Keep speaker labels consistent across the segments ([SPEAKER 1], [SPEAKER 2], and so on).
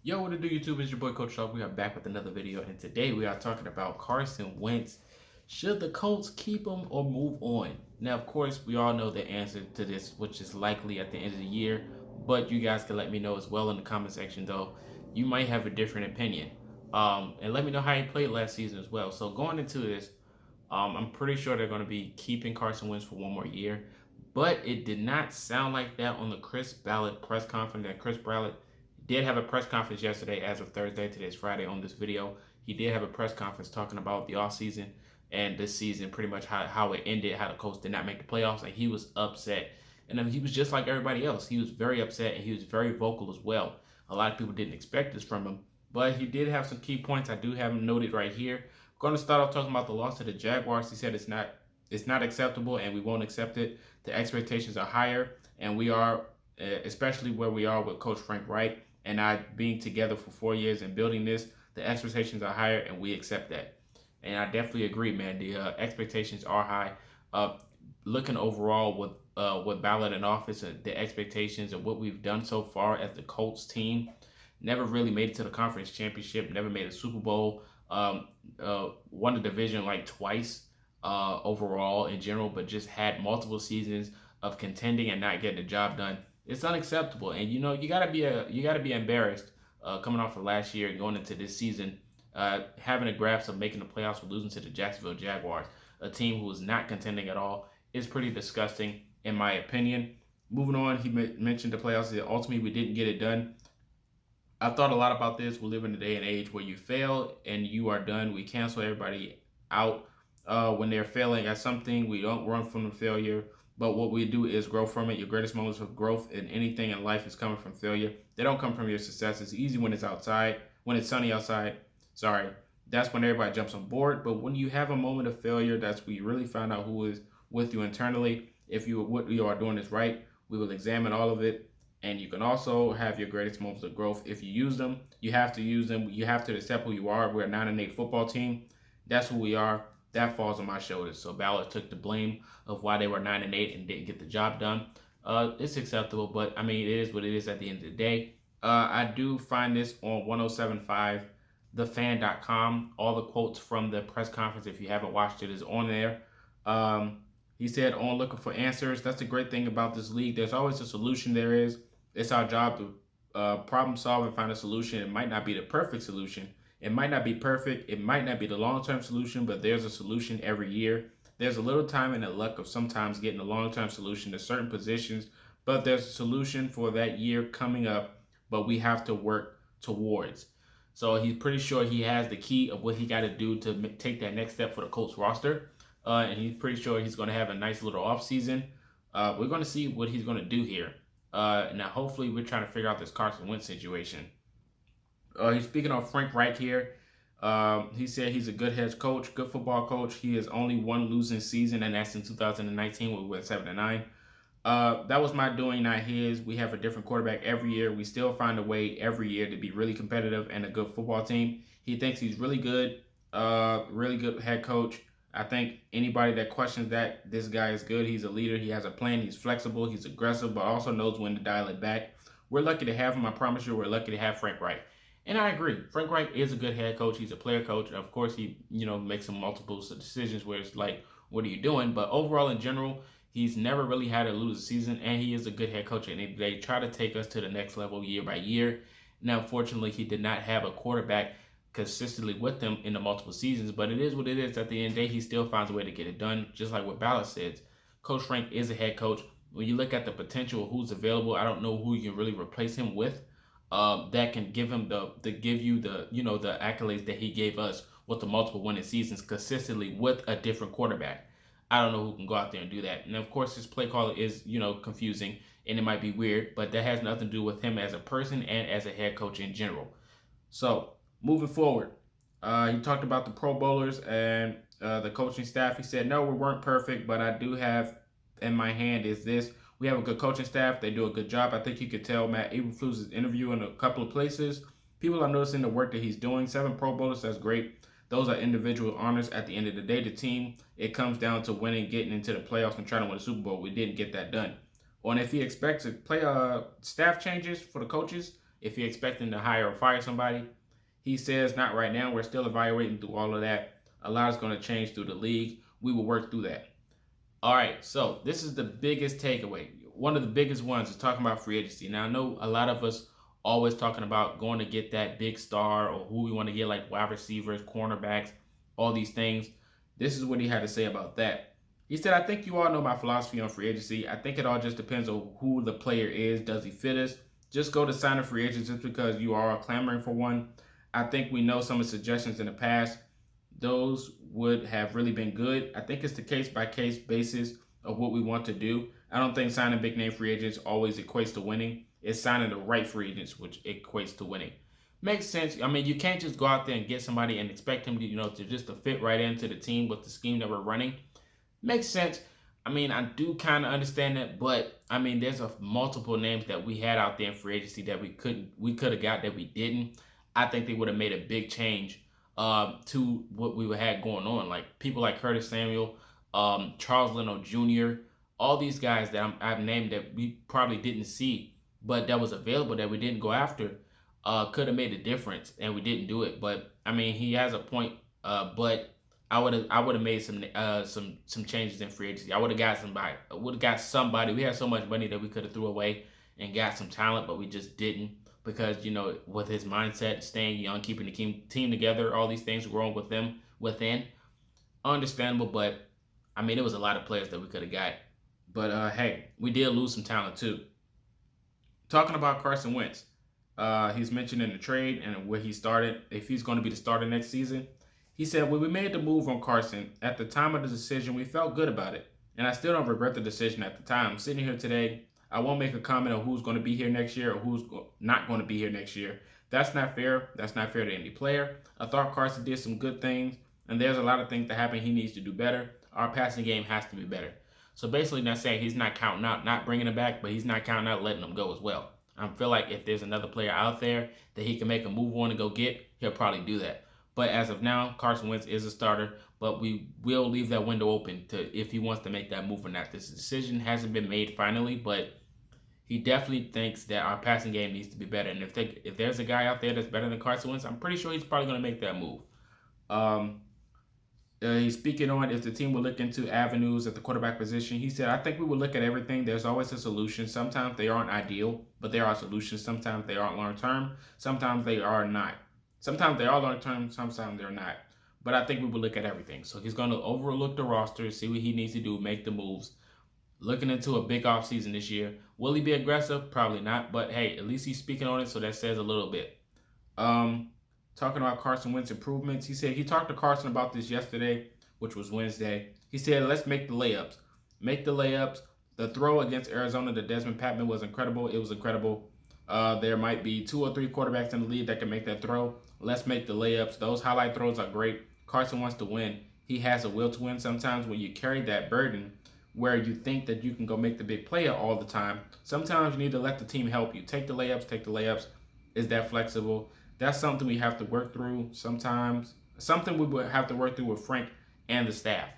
[SPEAKER 1] Yo, what it do, YouTube? It's your boy Coach Talk. We are back with another video, and today we are talking about Carson Wentz. Should the Colts keep him or move on? Now, of course, we all know the answer to this, which is likely at the end of the year. But you guys can let me know as well in the comment section, though. You might have a different opinion. And let me know how he played last season as well. So going into this, I'm pretty sure they're going to be keeping Carson Wentz for one more year. But it did not sound like that on the Chris Ballard press conference. That Chris Ballard did have a press conference yesterday, as of Thursday. Today's Friday on this video. He did have a press conference talking about the offseason and this season, pretty much how it ended, how the Colts did not make the playoffs, and he was upset. And he was just like everybody else. He was very upset, and he was very vocal as well. A lot of people didn't expect this from him, but he did have some key points. I do have them noted right here. I'm going to start off talking about the loss to the Jaguars. He said it's not acceptable, and we won't accept it. The expectations are higher, and we are, especially where we are with Coach Frank Reich and I being together for 4 years and building this. The expectations are higher, and we accept that. And I definitely agree, man. The expectations are high. Uh, Looking overall with Ballard in office, the expectations of what we've done so far as the Colts team, never really made it to the conference championship, never made a Super Bowl, won the division like twice overall in general, but just had multiple seasons of contending and not getting the job done. It's unacceptable, and you gotta be embarrassed coming off of last year and going into this season, having a grasp of making the playoffs but losing to the Jacksonville Jaguars, a team who is not contending at all. Is pretty disgusting in my opinion. Moving on, he mentioned the playoffs. Ultimately, we didn't get it done. I've thought a lot about this. We live in a day and age where you fail and you are done. We cancel everybody out when they're failing at something. We don't run from the failure, but what we do is grow from it. Your greatest moments of growth in anything in life is coming from failure. They don't come from your success. It's easy when it's outside, when it's sunny outside. Sorry, that's when everybody jumps on board. But when you have a moment of failure, that's where you really find out who is with you internally. If what you are doing is right, we will examine all of it. And you can also have your greatest moments of growth. If you use them, you have to use them. You have to accept who you are. We're a 9-8 football team. That's who we are. That falls on my shoulders. So Ballard took the blame of why they were 9-8 and didn't get the job done. It's acceptable, but I mean, it is what it is at the end of the day. I do find this on 1075 thefan.com. All the quotes from the press conference, if you haven't watched it, is on there. He said, on looking for answers. That's the great thing about this league. There's always a solution. There is. It's our job to problem solve and find a solution. It might not be the perfect solution. It might not be perfect. It might not be the long-term solution, but there's a solution every year. There's a little time and the luck of sometimes getting a long-term solution to certain positions, but there's a solution for that year coming up, but we have to work towards. So he's pretty sure he has the key of what he got to do to take that next step for the Colts roster. And he's pretty sure he's going to have a nice little offseason. We're going to see what he's going to do here. Now, hopefully, we're trying to figure out this Carson Wentz situation. He's speaking of Frank Reich here. He said he's a good head coach, good football coach. He has only one losing season, and that's in 2019 when we went 7-9. That was my doing, not his. We have a different quarterback every year. We still find a way every year to be really competitive and a good football team. He thinks he's really good head coach. I think anybody that questions that, this guy is good. He's a leader. He has a plan. He's flexible. He's aggressive, but also knows when to dial it back. We're lucky to have him. I promise you, we're lucky to have Frank Reich. And I agree. Frank Reich is a good head coach. He's a player coach. Of course, he makes some multiple decisions where it's like, what are you doing? But overall, in general, he's never really had a losing season, and he is a good head coach. And they try to take us to the next level year by year. Now, unfortunately, he did not have a quarterback consistently with them in the multiple seasons, but it is what it is. At the end of the day, he still finds a way to get it done, just like what Ballard says. Coach Frank is a head coach. When you look at the potential of who's available, I don't know who you can really replace him with. That can give him give you the accolades that he gave us with the multiple winning seasons consistently with a different quarterback. I don't know who can go out there and do that. And of course, his play caller is confusing and it might be weird, but that has nothing to do with him as a person and as a head coach in general. So moving forward, he talked about the Pro Bowlers and the coaching staff. He said, no, we weren't perfect, but I do have in my hand is this. We have a good coaching staff. They do a good job. I think you could tell Matt Eberflus' interview in a couple of places. People are noticing the work that he's doing. 7 Pro Bowlers, that's great. Those are individual honors. At the end of the day, the team, it comes down to winning, getting into the playoffs, and trying to win a Super Bowl. We didn't get that done. And if he expects to play staff changes for the coaches, if you're expecting to hire or fire somebody. He says not right now. We're still evaluating through all of that. A lot is going to change through the league. We will work through that. All right, so this is the biggest takeaway. One of the biggest ones is talking about free agency. Now, I know a lot of us always talking about going to get that big star or who we want to get, like wide receivers, cornerbacks, all these things. This is what he had to say about that. He said, I think you all know my philosophy on free agency. I think it all just depends on who the player is. Does he fit us? Just go to sign a free agent just because you are clamoring for one. I think we know some of the suggestions in the past. Those would have really been good. I think it's the case-by-case basis of what we want to do. I don't think signing big-name free agents always equates to winning. It's signing the right free agents, which equates to winning. Makes sense. I mean, you can't just go out there and get somebody and expect him to, to just to fit right into the team with the scheme that we're running. Makes sense. I mean, I do kind of understand that, but I mean, there's multiple names that we had out there in free agency that we could have got that we didn't. I think they would have made a big change to what we had going on. Like people like Curtis Samuel, Charles Leno Jr., all these guys that I've named that we probably didn't see, but that was available that we didn't go after, could have made a difference, and we didn't do it. But I mean, he has a point. But I would have made some changes in free agency. I would have got somebody. We had so much money that we could have threw away and got some talent, but we just didn't. Because, with his mindset, staying young, keeping the team together, all these things were wrong with them within. Understandable, but, I mean, it was a lot of players that we could have got. But, hey, we did lose some talent, too. Talking about Carson Wentz, he's mentioned in the trade and where he started, if he's going to be the starter next season. He said, when we made the move on Carson, at the time of the decision, we felt good about it. And I still don't regret the decision at the time. Sitting here today, I won't make a comment on who's going to be here next year or who's not going to be here next year. That's not fair. That's not fair to any player. I thought Carson did some good things, and there's a lot of things that happen he needs to do better. Our passing game has to be better. So basically not saying he's not counting out, not bringing him back, but he's not counting out letting him go as well. I feel like if there's another player out there that he can make a move on and go get, he'll probably do that. But as of now, Carson Wentz is a starter, but we will leave that window open to if he wants to make that move or not. This decision hasn't been made finally, but he definitely thinks that our passing game needs to be better. And if there's a guy out there that's better than Carson Wentz, I'm pretty sure he's probably going to make that move. He's speaking on if the team will look into avenues at the quarterback position. He said, I think we will look at everything. There's always a solution. Sometimes they aren't ideal, but there are solutions. Sometimes they aren't long-term. Sometimes they are not. Sometimes they are long-term. Sometimes they're not. But I think we will look at everything. So he's going to overlook the roster, see what he needs to do, make the moves. Looking into a big offseason this year. Will he be aggressive? Probably not. But hey, at least he's speaking on it, so that says a little bit. Talking about Carson Wentz improvements. He said he talked to Carson about this yesterday, which was Wednesday. He said, let's make the layups. Make the layups. The throw against Arizona to Desmond Patman was incredible. It was incredible. There might be 2 or 3 quarterbacks in the league that can make that throw. Let's make the layups. Those highlight throws are great. Carson wants to win. He has a will to win. Sometimes when you carry that burden, where you think that you can go make the big play all the time, sometimes you need to let the team help you. Take the layups. Is that flexible? That's something we have to work through sometimes. Something we would have to work through with Frank and the staff.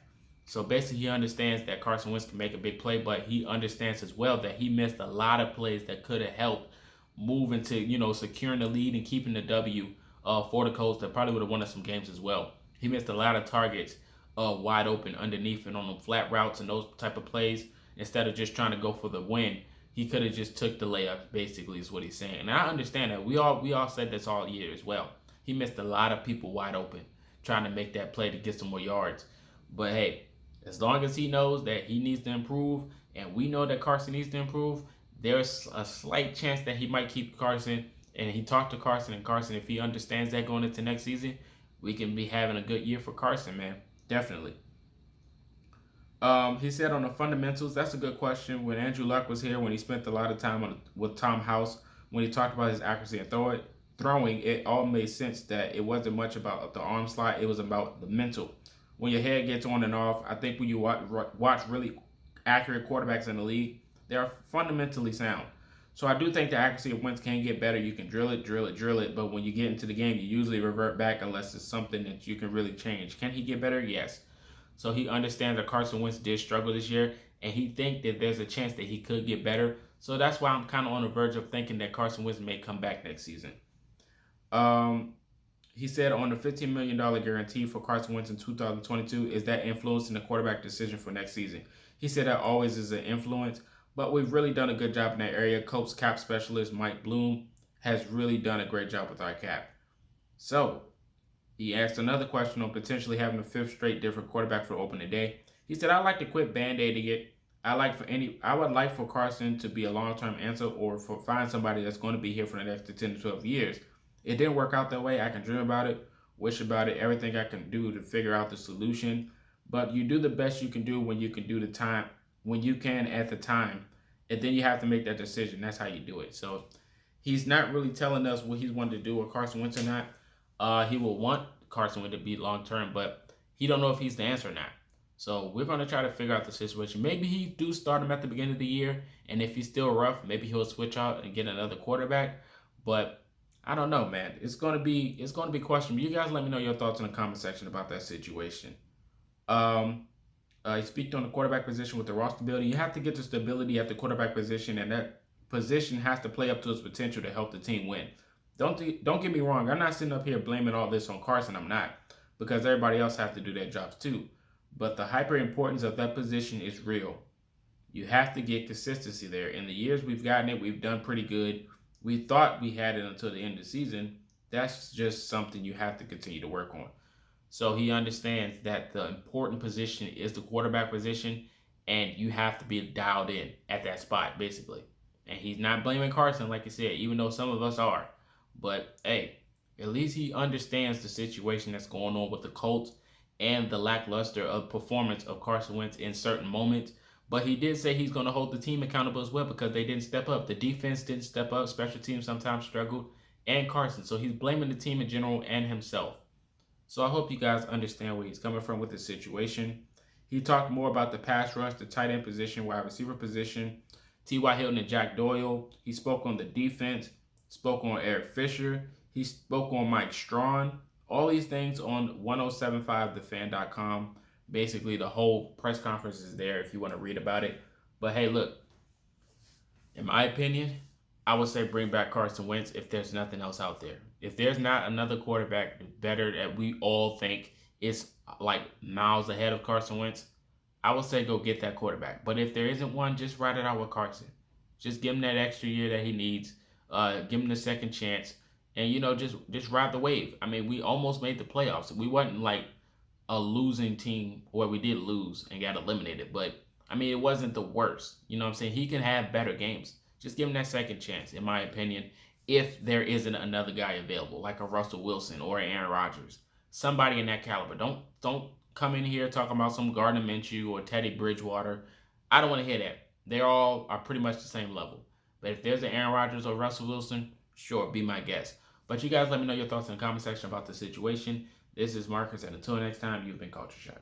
[SPEAKER 1] So basically he understands that Carson Wentz can make a big play, but he understands as well that he missed a lot of plays that could have helped move into, securing the lead and keeping the W for the Colts that probably would have won us some games as well. He missed a lot of targets wide open underneath and on the flat routes and those type of plays. Instead of just trying to go for the win, he could have just took the layup, basically, is what he's saying. And I understand that. We all said this all year as well. He missed a lot of people wide open trying to make that play to get some more yards. But hey, as long as he knows that he needs to improve and we know that Carson needs to improve, there's a slight chance that he might keep Carson. And he talked to Carson, and Carson, if he understands that going into next season, we can be having a good year for Carson, man. Definitely. He said on the fundamentals, that's a good question. When Andrew Luck was here, when he spent a lot of time with Tom House, when he talked about his accuracy and throwing, it all made sense that it wasn't much about the arm slide. It was about the mental. When your head gets on and off, I think when you watch really accurate quarterbacks in the league, they're fundamentally sound. So I do think the accuracy of Wentz can get better. You can drill it. But when you get into the game, you usually revert back unless it's something that you can really change. Can he get better? Yes. So he understands that Carson Wentz did struggle this year, and he thinks that there's a chance that he could get better. So that's why I'm kind of on the verge of thinking that Carson Wentz may come back next season. Um, he said on the $15 million guarantee for Carson Wentz in 2022, is that influencing the quarterback decision for next season? He said that always is an influence, but we've really done a good job in that area. Colts cap specialist Mike Bloom has really done a great job with our cap. So he asked another question on potentially having a fifth straight different quarterback for opening day. He said, "I'd like to quit band-aiding it. I would like for Carson to be a long-term answer, or for find somebody that's going to be here for the next 10 to 12 years. It didn't work out that way. I can dream about it, wish about it, everything I can do to figure out the solution. But you do the best you can do when you can do the time, when you can at the time, and then you have to make that decision. That's how you do it." So he's not really telling us what he's wanted to do with Carson Wentz or not. He will want Carson Wentz to be long term, but he don't know if he's the answer or not. So we're going to try to figure out the situation. Maybe he do start him at the beginning of the year, and if he's still rough, maybe he'll switch out and get another quarterback. But I don't know, man. It's going to be questionable. You guys let me know your thoughts in the comment section about that situation. He speaks on the quarterback position with the raw stability. You have to get the stability at the quarterback position, and that position has to play up to its potential to help the team win. Don't get me wrong. I'm not sitting up here blaming all this on Carson. I'm not, because everybody else has to do their jobs too. But the hyper importance of that position is real. You have to get consistency there. In the years we've gotten it, we've done pretty good. We thought we had it until the end of the season. That's just something you have to continue to work on. So he understands that the important position is the quarterback position, and you have to be dialed in at that spot, basically. And he's not blaming Carson, like I said, even though some of us are. But hey, at least he understands the situation that's going on with the Colts and the lackluster of performance of Carson Wentz in certain moments. But he did say he's going to hold the team accountable as well, because they didn't step up. The defense didn't step up. Special teams sometimes struggled. And Carson. So he's blaming the team in general and himself. So I hope you guys understand where he's coming from with this situation. He talked more about the pass rush, the tight end position, wide receiver position, T.Y. Hilton and Jack Doyle. He spoke on the defense, spoke on Eric Fisher. He spoke on Mike Strawn. All these things on 1075thefan.com. Basically, the whole press conference is there if you want to read about it. But hey, look, in my opinion, I would say bring back Carson Wentz if there's nothing else out there. If there's not another quarterback better that we all think is like miles ahead of Carson Wentz, I would say go get that quarterback. But if there isn't one, just ride it out with Carson. Just give him that extra year that he needs. Give him the second chance. And, just ride the wave. I mean, we almost made the playoffs. We wasn't like a losing team where we did lose and got eliminated. But, I mean, it wasn't the worst. You know what I'm saying? He can have better games. Just give him that second chance, in my opinion, if there isn't another guy available, like a Russell Wilson or Aaron Rodgers. Somebody in that caliber. Don't come in here talking about some Gardner Minshew or Teddy Bridgewater. I don't want to hear that. They all are pretty much the same level. But if there's an Aaron Rodgers or Russell Wilson, sure, be my guest. But you guys let me know your thoughts in the comment section about the situation. This is Marcus, and until next time, you've been Culture Shock.